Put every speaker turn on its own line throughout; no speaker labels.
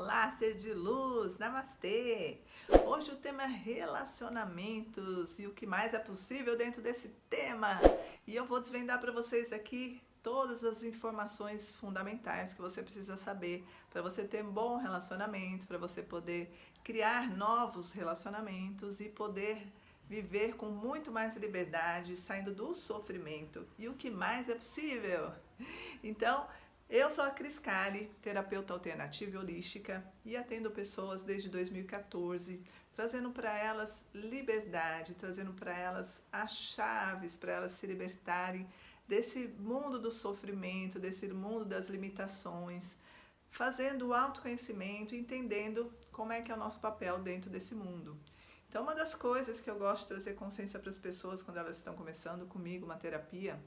Olá, ser de luz, namastê! Hoje o tema é relacionamentos e o que mais é possível dentro desse tema. E eu vou desvendar para vocês aqui todas as informações fundamentais que você precisa saber para você ter um bom relacionamento, para você poder criar novos relacionamentos e poder viver com muito mais liberdade, saindo do sofrimento. E o que mais é possível? Então, eu sou a Cris Cali, terapeuta alternativa e holística, e atendo pessoas desde 2014, trazendo para elas liberdade, trazendo para elas as chaves para elas se libertarem desse mundo do sofrimento, desse mundo das limitações, fazendo o autoconhecimento, entendendo como é que é o nosso papel dentro desse mundo. Então, uma das coisas que eu gosto de trazer consciência para as pessoas quando elas estão começando comigo uma terapia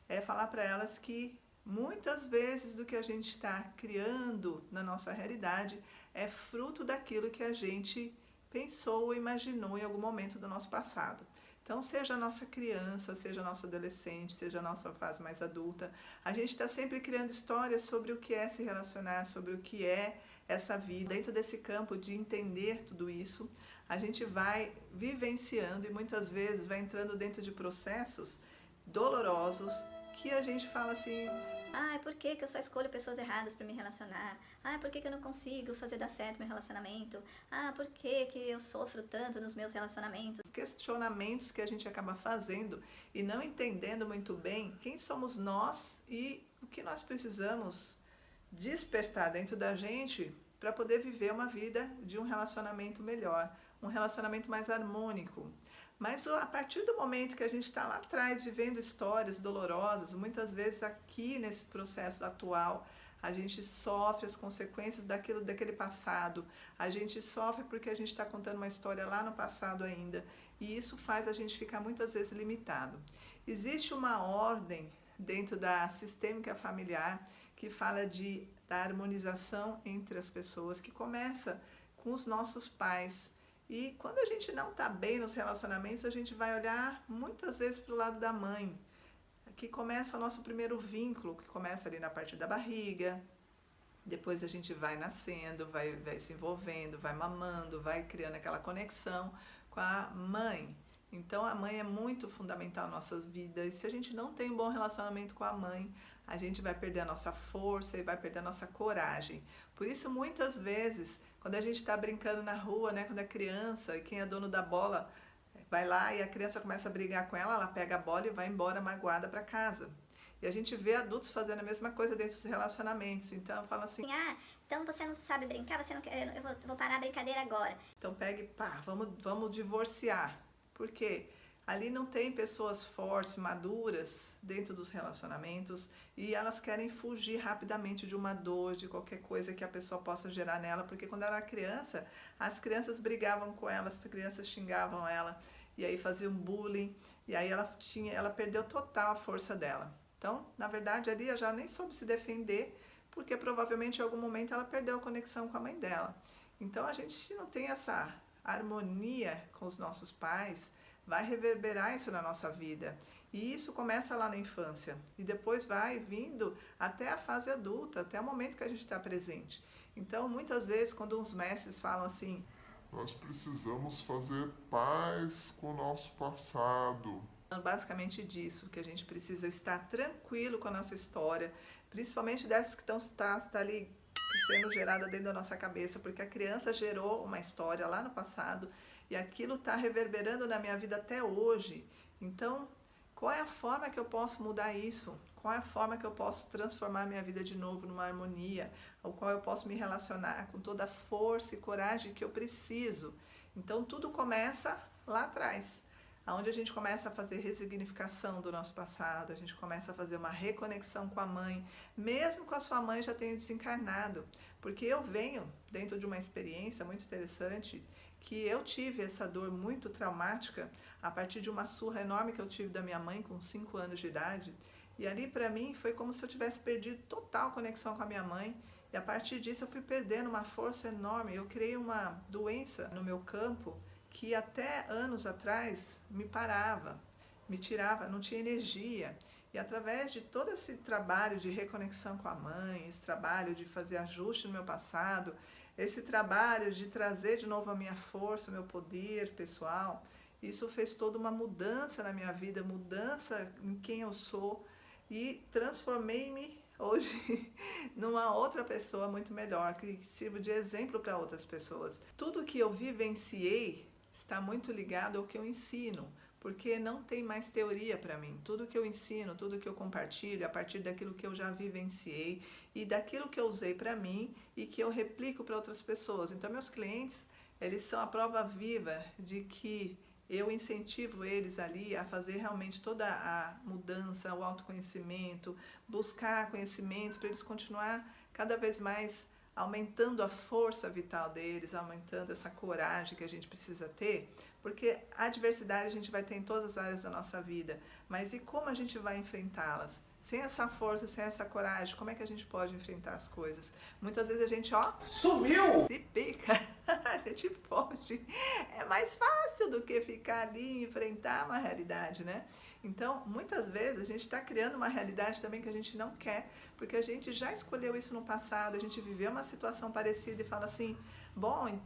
é falar para elas que muitas vezes do que a gente está criando na nossa realidade é fruto daquilo que a gente pensou ou imaginou em algum momento do nosso passado. Então, seja a nossa criança, seja a nossa adolescente, seja a nossa fase mais adulta, a gente está sempre criando histórias sobre o que é se relacionar, sobre o que é essa vida. Dentro desse campo de entender tudo isso, a gente vai vivenciando e muitas vezes vai entrando dentro de processos dolorosos que a gente fala assim:
Ai, por que que eu só escolho pessoas erradas para me relacionar? Ai, por que que eu não consigo fazer dar certo meu relacionamento? Ah, por que que eu sofro tanto nos meus relacionamentos?
questionamentos que a gente acaba fazendo e não entendendo muito bem quem somos nós e o que nós precisamos despertar dentro da gente para poder viver uma vida de um relacionamento melhor, um relacionamento mais harmônico. Mas a partir do momento que a gente está lá atrás vivendo histórias dolorosas, muitas vezes aqui nesse processo atual, a gente sofre as consequências daquele passado, a gente sofre porque a gente está contando uma história lá no passado ainda, e isso faz a gente ficar muitas vezes limitado. Existe uma ordem dentro da sistêmica familiar que fala da harmonização entre as pessoas, que começa com os nossos pais. E quando a gente não está bem nos relacionamentos, a gente vai olhar muitas vezes para o lado da mãe, que começa o nosso primeiro vínculo, que começa ali na parte da barriga, depois a gente vai nascendo, vai se envolvendo, vai mamando, vai criando aquela conexão com a mãe. Então a mãe é muito fundamental nas nossas vidas. E se a gente não tem um bom relacionamento com a mãe, a gente vai perder a nossa força e vai perder a nossa coragem. Por isso, muitas vezes, quando a gente está brincando na rua, né, quando é criança, e quem é dono da bola vai lá e a criança começa a brigar com ela pega a bola e vai embora magoada para casa. E a gente vê adultos fazendo a mesma coisa dentro dos relacionamentos. Então, fala assim:
Ah, então você não sabe brincar, você não quer, eu vou parar a brincadeira agora.
então pega e pá, vamos divorciar. Por quê? Ali não tem pessoas fortes, maduras dentro dos relacionamentos e elas querem fugir rapidamente de uma dor, de qualquer coisa que a pessoa possa gerar nela, porque quando ela era criança, as crianças brigavam com ela, as crianças xingavam ela e aí faziam bullying e aí ela perdeu total a força dela. Então, na verdade, ali ela já nem soube se defender, porque provavelmente em algum momento ela perdeu a conexão com a mãe dela. Então, a gente não tem essa harmonia com os nossos pais, vai reverberar isso na nossa vida. E isso começa lá na infância e depois vai vindo até a fase adulta, até o momento que a gente está presente. Então, muitas vezes, quando uns mestres falam assim:
nós precisamos fazer paz com o nosso passado.
basicamente disso, que a gente precisa estar tranquilo com a nossa história, principalmente dessas que estão tá ali sendo gerada dentro da nossa cabeça, porque a criança gerou uma história lá no passado e aquilo está reverberando na minha vida até hoje. Então, qual é a forma que eu posso mudar isso? Qual é a forma que eu posso transformar minha vida de novo numa harmonia? Ao qual eu posso me relacionar com toda a força e coragem que eu preciso? Então, tudo começa lá atrás, onde a gente começa a fazer ressignificação do nosso passado, a gente começa a fazer uma reconexão com a mãe, mesmo com a sua mãe já tenha desencarnado, porque eu venho dentro de uma experiência muito interessante, que eu tive essa dor muito traumática a partir de uma surra enorme que eu tive da minha mãe com 5 anos de idade, e ali para mim foi como se eu tivesse perdido total conexão com a minha mãe, e a partir disso eu fui perdendo uma força enorme, eu criei uma doença no meu campo, que até anos atrás me parava, me tirava, não tinha energia. E através de todo esse trabalho de reconexão com a mãe, esse trabalho de fazer ajuste no meu passado, esse trabalho de trazer de novo a minha força, o meu poder pessoal, isso fez toda uma mudança na minha vida, mudança em quem eu sou e transformei-me hoje numa outra pessoa muito melhor, que sirvo de exemplo para outras pessoas. Tudo que eu vivenciei está muito ligado ao que eu ensino, porque não tem mais teoria para mim. Tudo que eu ensino, tudo que eu compartilho, a partir daquilo que eu já vivenciei e daquilo que eu usei para mim e que eu replico para outras pessoas. Então, meus clientes, eles são a prova viva de que eu incentivo eles ali a fazer realmente toda a mudança, o autoconhecimento, buscar conhecimento para eles continuar cada vez mais aumentando a força vital deles, aumentando essa coragem que a gente precisa ter, porque a adversidade a gente vai ter em todas as áreas da nossa vida, mas e como a gente vai enfrentá-las? Sem essa força, sem essa coragem, como é que a gente pode enfrentar as coisas? Muitas vezes a gente, sumiu! Se pica, a gente foge. É mais fácil do que ficar ali e enfrentar uma realidade, né? Então, muitas vezes a gente está criando uma realidade também que a gente não quer, porque a gente já escolheu isso no passado, a gente viveu uma situação parecida e fala assim, bom,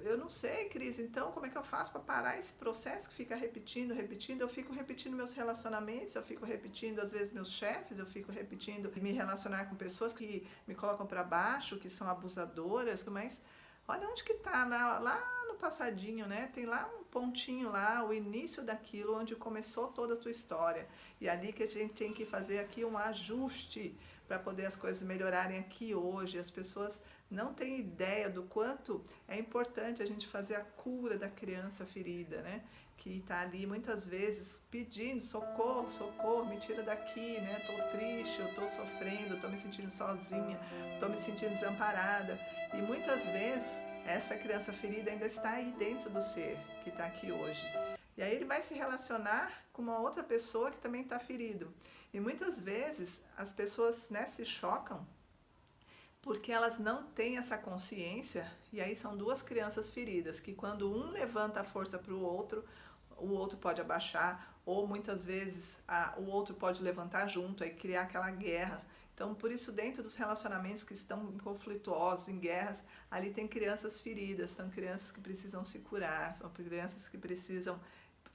eu não sei, Cris, então como é que eu faço para parar esse processo que fica repetindo? Eu fico repetindo meus relacionamentos, eu fico repetindo às vezes meus chefes, eu fico repetindo me relacionar com pessoas que me colocam para baixo, que são abusadoras, mas olha onde que está, lá no passadinho, né? Tem lá um pontinho lá, o início daquilo, onde começou toda a tua história. E ali que a gente tem que fazer aqui um ajuste para poder as coisas melhorarem aqui hoje. As pessoas não têm ideia do quanto é importante a gente fazer a cura da criança ferida, né? Que está ali muitas vezes pedindo socorro, socorro, me tira daqui, né? Tô triste, eu tô sofrendo, tô me sentindo sozinha, tô me sentindo desamparada. E muitas vezes essa criança ferida ainda está aí dentro do ser que está aqui hoje. E aí ele vai se relacionar com uma outra pessoa que também está ferido. E muitas vezes as pessoas, né, se chocam porque elas não têm essa consciência, e aí são duas crianças feridas, que quando um levanta a força para o outro pode abaixar, ou muitas vezes o outro pode levantar junto, aí criar aquela guerra. Então, por isso, dentro dos relacionamentos que estão conflituosos, em guerras, ali tem crianças feridas, são crianças que precisam se curar, são crianças que precisam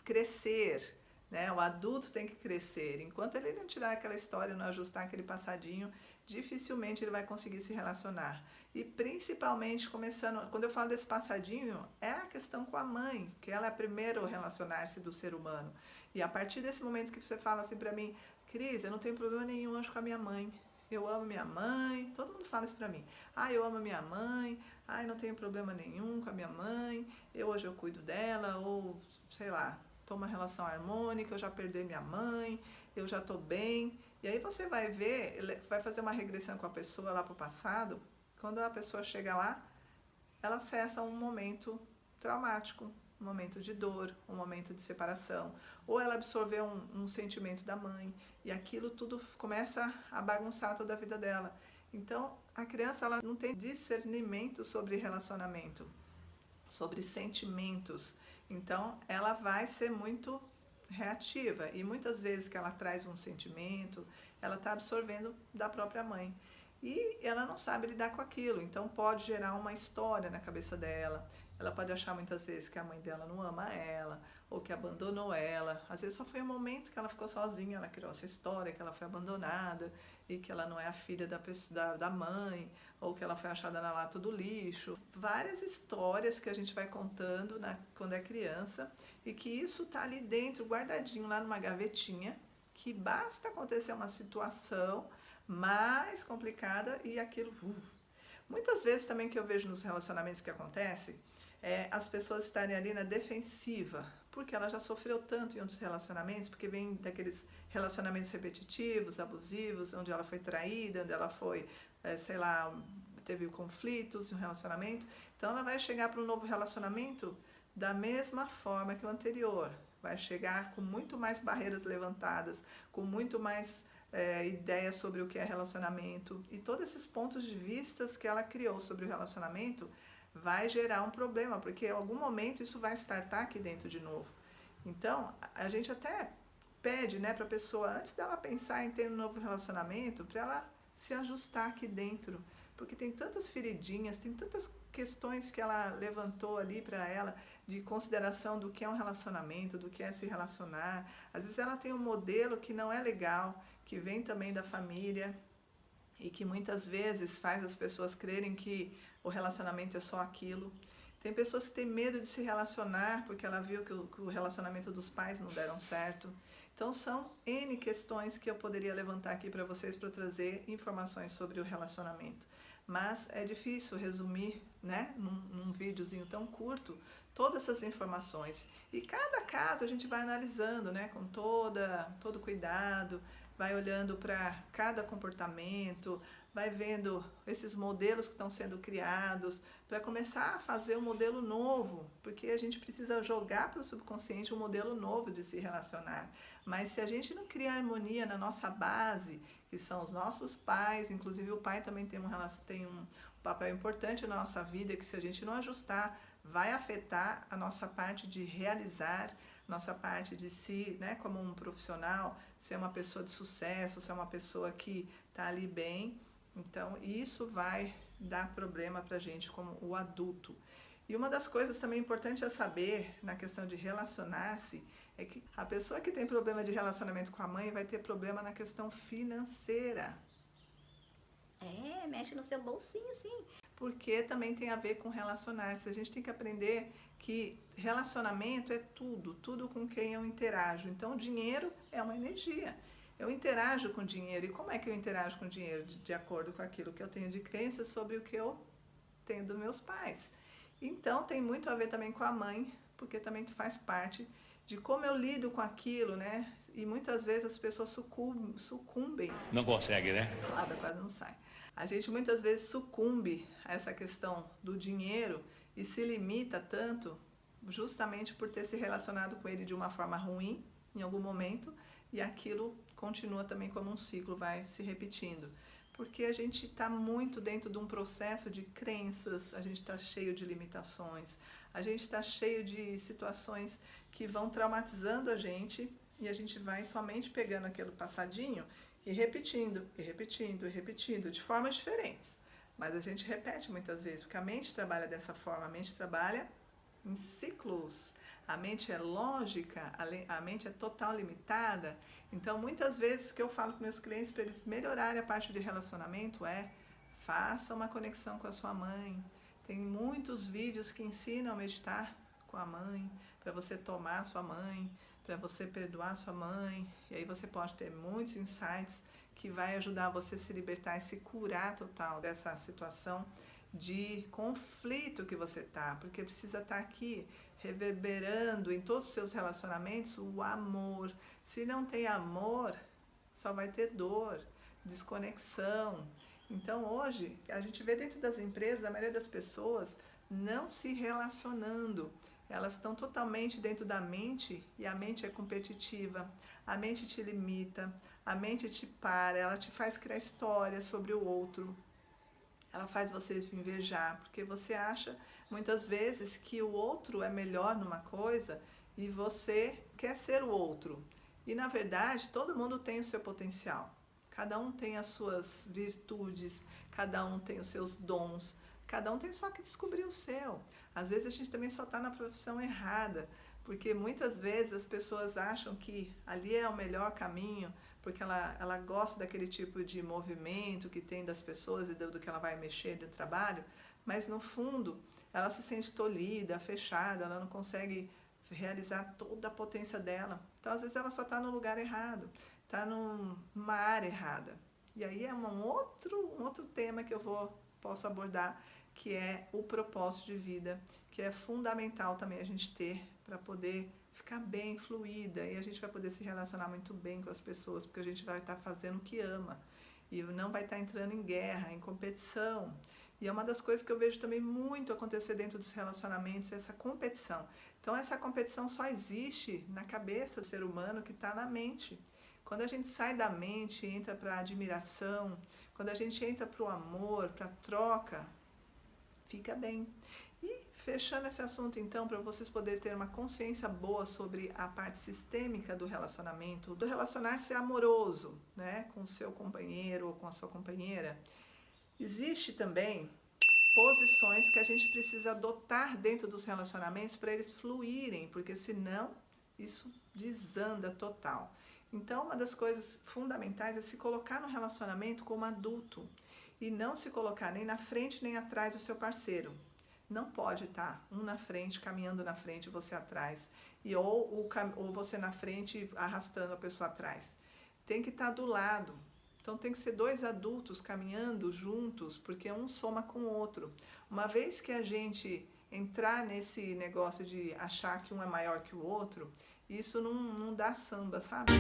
crescer, né? O adulto tem que crescer. Enquanto ele não tirar aquela história, não ajustar aquele passadinho, dificilmente ele vai conseguir se relacionar. E principalmente, começando, quando eu falo desse passadinho, é a questão com a mãe, que ela é primeiro relacionar-se do ser humano. E a partir desse momento que você fala assim pra mim, Cris, eu não tenho problema nenhum hoje com a minha mãe. Eu amo minha mãe, todo mundo fala isso pra mim. Eu amo minha mãe, não tenho problema nenhum com a minha mãe, hoje eu cuido dela, ou sei lá, tô uma relação harmônica, eu já perdi minha mãe, eu já tô bem. E aí você vai ver, vai fazer uma regressão com a pessoa lá pro passado, quando a pessoa chega lá, ela acessa um momento traumático, um momento de dor, um momento de separação, ou ela absorveu um sentimento da mãe, e aquilo tudo começa a bagunçar toda a vida dela. Então, a criança ela não tem discernimento sobre relacionamento, sobre sentimentos. Então, ela vai ser muito reativa, e muitas vezes que ela traz um sentimento, ela está absorvendo da própria mãe. E ela não sabe lidar com aquilo, então pode gerar uma história na cabeça dela. Ela pode achar muitas vezes que a mãe dela não ama ela, ou que abandonou ela. Às vezes só foi um momento que ela ficou sozinha, ela criou essa história, que ela foi abandonada, e que ela não é a filha da mãe, ou que ela foi achada na lata do lixo. Várias histórias que a gente vai contando quando é criança, e que isso está ali dentro, guardadinho lá numa gavetinha, que basta acontecer uma situação mais complicada e aquilo... Muitas vezes também que eu vejo nos relacionamentos que acontece, as pessoas estarem ali na defensiva, porque ela já sofreu tanto em outros relacionamentos, porque vem daqueles relacionamentos repetitivos, abusivos, onde ela foi traída, onde ela foi, teve conflitos no relacionamento. Então ela vai chegar para um novo relacionamento da mesma forma que o anterior. Vai chegar com muito mais barreiras levantadas, com muito mais ideias sobre o que é relacionamento, e todos esses pontos de vista que ela criou sobre o relacionamento vai gerar um problema, porque em algum momento isso vai startar aqui dentro de novo. Então, a gente até pede, né, para a pessoa, antes dela pensar em ter um novo relacionamento, para ela se ajustar aqui dentro, porque tem tantas feridinhas, tem tantas questões que ela levantou ali para ela de consideração do que é um relacionamento, do que é se relacionar. Às vezes ela tem um modelo que não é legal, que vem também da família e que muitas vezes faz as pessoas crerem que o relacionamento é só aquilo. Tem pessoas que têm medo de se relacionar porque ela viu que o relacionamento dos pais não deram certo. Então são N questões que eu poderia levantar aqui para vocês para trazer informações sobre o relacionamento. Mas é difícil resumir, né, num videozinho tão curto, todas essas informações. E cada caso a gente vai analisando, né, com todo cuidado, vai olhando para cada comportamento, vai vendo esses modelos que estão sendo criados, para começar a fazer um modelo novo, porque a gente precisa jogar para o subconsciente um modelo novo de se relacionar. Mas se a gente não criar harmonia na nossa base, que são os nossos pais, inclusive o pai também tem um papel importante na nossa vida, que se a gente não ajustar, vai afetar a nossa parte de realizar, nossa parte de si, né, como um profissional, ser uma pessoa de sucesso, ser uma pessoa que está ali bem. Então, isso vai dar problema para a gente como o adulto. E uma das coisas também importantes a saber na questão de relacionar-se é que a pessoa que tem problema de relacionamento com a mãe vai ter problema na questão financeira.
Mexe no seu bolsinho, sim.
Porque também tem a ver com relacionar-se. A gente tem que aprender que relacionamento é tudo com quem eu interajo. Então, o dinheiro é uma energia. Eu interajo com dinheiro. E como é que eu interajo com dinheiro? De acordo com aquilo que eu tenho de crença sobre o que eu tenho dos meus pais. Então, tem muito a ver também com a mãe, porque também faz parte de como eu lido com aquilo, né? E muitas vezes as pessoas sucumbem.
Não consegue, né?
A palavra quase não sai. A gente muitas vezes sucumbe a essa questão do dinheiro e se limita tanto justamente por ter se relacionado com ele de uma forma ruim em algum momento e aquilo continua também como um ciclo, vai se repetindo. Porque a gente está muito dentro de um processo de crenças, a gente está cheio de limitações, a gente está cheio de situações que vão traumatizando a gente e a gente vai somente pegando aquele passadinho e repetindo, de formas diferentes. Mas a gente repete muitas vezes, porque a mente trabalha dessa forma, a mente trabalha em ciclos. A mente é lógica, a mente é total limitada. Então, muitas vezes o que eu falo para meus clientes para eles melhorarem a parte de relacionamento é: faça uma conexão com a sua mãe. Tem muitos vídeos que ensinam a meditar com a mãe, para você tomar a sua mãe, para você perdoar a sua mãe. E aí você pode ter muitos insights que vai ajudar você a se libertar e se curar total dessa situação de conflito que você tá, porque precisa estar aqui reverberando em todos os seus relacionamentos o amor. Se não tem amor, só vai ter dor, desconexão. Então hoje a gente vê dentro das empresas a maioria das pessoas não se relacionando. Elas estão totalmente dentro da mente e a mente é competitiva, a mente te limita, a mente te para, ela te faz criar histórias sobre o outro. Ela faz você invejar, porque você acha muitas vezes que o outro é melhor numa coisa e você quer ser o outro. E na verdade, todo mundo tem o seu potencial. Cada um tem as suas virtudes, cada um tem os seus dons, cada um tem só que descobrir o seu. Às vezes a gente também só está na profissão errada, porque muitas vezes as pessoas acham que ali é o melhor caminho, porque ela gosta daquele tipo de movimento que tem das pessoas e do que ela vai mexer no trabalho, mas no fundo ela se sente tolhida, fechada, ela não consegue realizar toda a potência dela. Então às vezes ela só está no lugar errado, está numa área errada. E aí é um outro tema que posso abordar, que é o propósito de vida, que é fundamental também a gente ter para poder ficar bem, fluida, e a gente vai poder se relacionar muito bem com as pessoas, porque a gente vai estar fazendo o que ama e não vai estar entrando em guerra, em competição. E é uma das coisas que eu vejo também muito acontecer dentro dos relacionamentos, essa competição. Então essa competição só existe na cabeça do ser humano, que está na mente. Quando a gente sai da mente e entra para a admiração, quando a gente entra para o amor, para a troca, fica bem. E fechando esse assunto então, para vocês poderem ter uma consciência boa sobre a parte sistêmica do relacionamento, do relacionar-se amoroso, né, com o seu companheiro ou com a sua companheira, Existe também posições que a gente precisa adotar dentro dos relacionamentos para eles fluírem, porque senão isso desanda total. Então, uma das coisas fundamentais é se colocar no relacionamento como adulto e não se colocar nem na frente nem atrás do seu parceiro. Não pode estar um na frente, caminhando na frente e você atrás, ou você na frente arrastando a pessoa atrás. Tem que estar do lado. Então tem que ser dois adultos caminhando juntos, porque um soma com o outro. Uma vez que a gente entrar nesse negócio de achar que um é maior que o outro, isso não dá samba, sabe?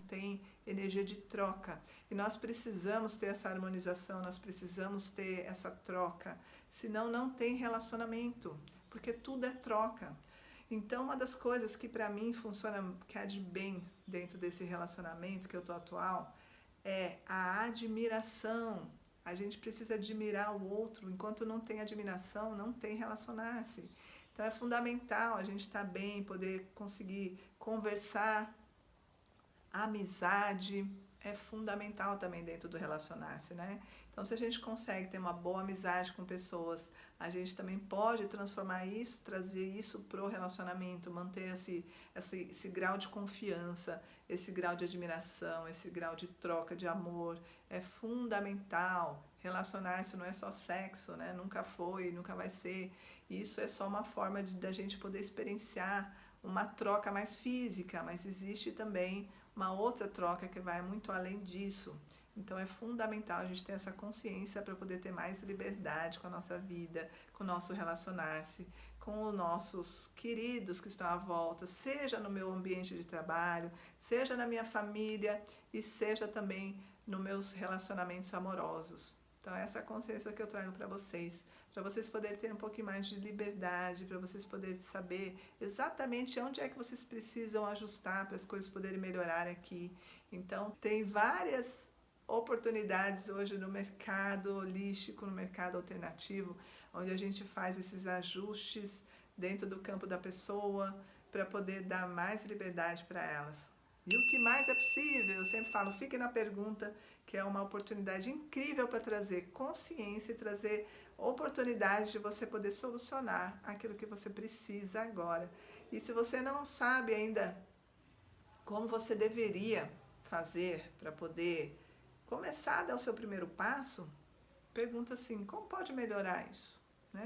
Tem energia de troca. E nós precisamos ter essa harmonização, nós precisamos ter essa troca. Senão não tem relacionamento, porque tudo é troca. Então, uma das coisas que para mim funciona, que há de bem dentro desse relacionamento que eu tô atual, é a admiração. A gente precisa admirar o outro. Enquanto não tem admiração, não tem relacionar-se. Então, é fundamental a gente estar bem, poder conseguir conversar. A amizade é fundamental também dentro do relacionar-se, né? Então, se a gente consegue ter uma boa amizade com pessoas, a gente também pode transformar isso, trazer isso para o relacionamento, manter esse grau de confiança, esse grau de admiração, esse grau de troca de amor. É fundamental. Relacionar-se não é só sexo, né? Nunca foi, nunca vai ser. Isso é só uma forma da gente poder experienciar uma troca mais física, mas existe também uma outra troca que vai muito além disso. Então é fundamental a gente ter essa consciência para poder ter mais liberdade com a nossa vida, com o nosso relacionar-se, com os nossos queridos que estão à volta, seja no meu ambiente de trabalho, seja na minha família e seja também nos meus relacionamentos amorosos. Então essa é a consciência que eu trago para vocês poderem ter um pouquinho mais de liberdade, para vocês poderem saber exatamente onde é que vocês precisam ajustar para as coisas poderem melhorar aqui. Então tem várias oportunidades hoje no mercado holístico, no mercado alternativo, onde a gente faz esses ajustes dentro do campo da pessoa para poder dar mais liberdade para elas. E o que mais é possível? Eu sempre falo, fique na pergunta, que é uma oportunidade incrível para trazer consciência e trazer oportunidade de você poder solucionar aquilo que você precisa agora. E se você não sabe ainda como você deveria fazer para poder começar a dar o seu primeiro passo, pergunta assim, como pode melhorar isso?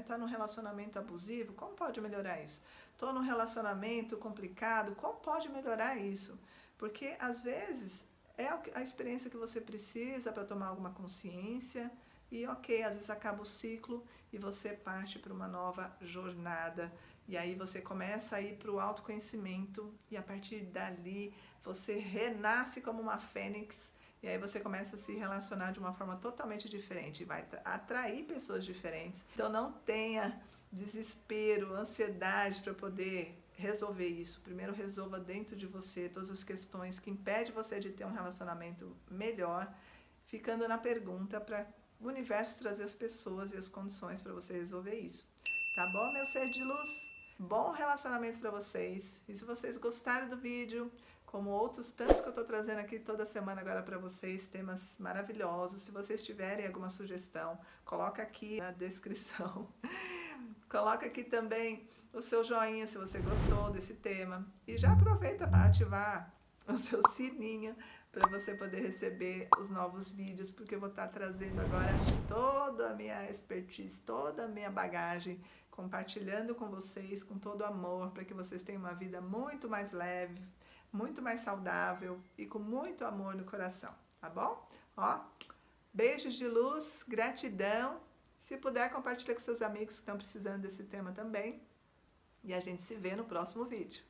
Tá num relacionamento abusivo, como pode melhorar isso? Estou num relacionamento complicado, como pode melhorar isso? Porque às vezes é a experiência que você precisa para tomar alguma consciência e ok, às vezes acaba o ciclo e você parte para uma nova jornada. E aí você começa a ir para o autoconhecimento e a partir dali você renasce como uma fênix. E aí você começa a se relacionar de uma forma totalmente diferente, vai atrair pessoas diferentes. Então não tenha desespero, ansiedade para poder resolver isso. Primeiro resolva dentro de você todas as questões que impedem você de ter um relacionamento melhor, ficando na pergunta para o universo trazer as pessoas e as condições para você resolver isso. Tá bom, meu ser de luz? Bom relacionamento para vocês. E se vocês gostaram do vídeo, como outros tantos que eu estou trazendo aqui toda semana agora para vocês, temas maravilhosos. Se vocês tiverem alguma sugestão, coloca aqui na descrição. Coloca aqui também o seu joinha se você gostou desse tema. E já aproveita para ativar o seu sininho para você poder receber os novos vídeos, porque eu vou estar trazendo agora toda a minha expertise, toda a minha bagagem, compartilhando com vocês com todo amor, para que vocês tenham uma vida muito mais leve, muito mais saudável e com muito amor no coração, tá bom? Ó, beijos de luz, gratidão. Se puder, compartilha com seus amigos que estão precisando desse tema também. E a gente se vê no próximo vídeo.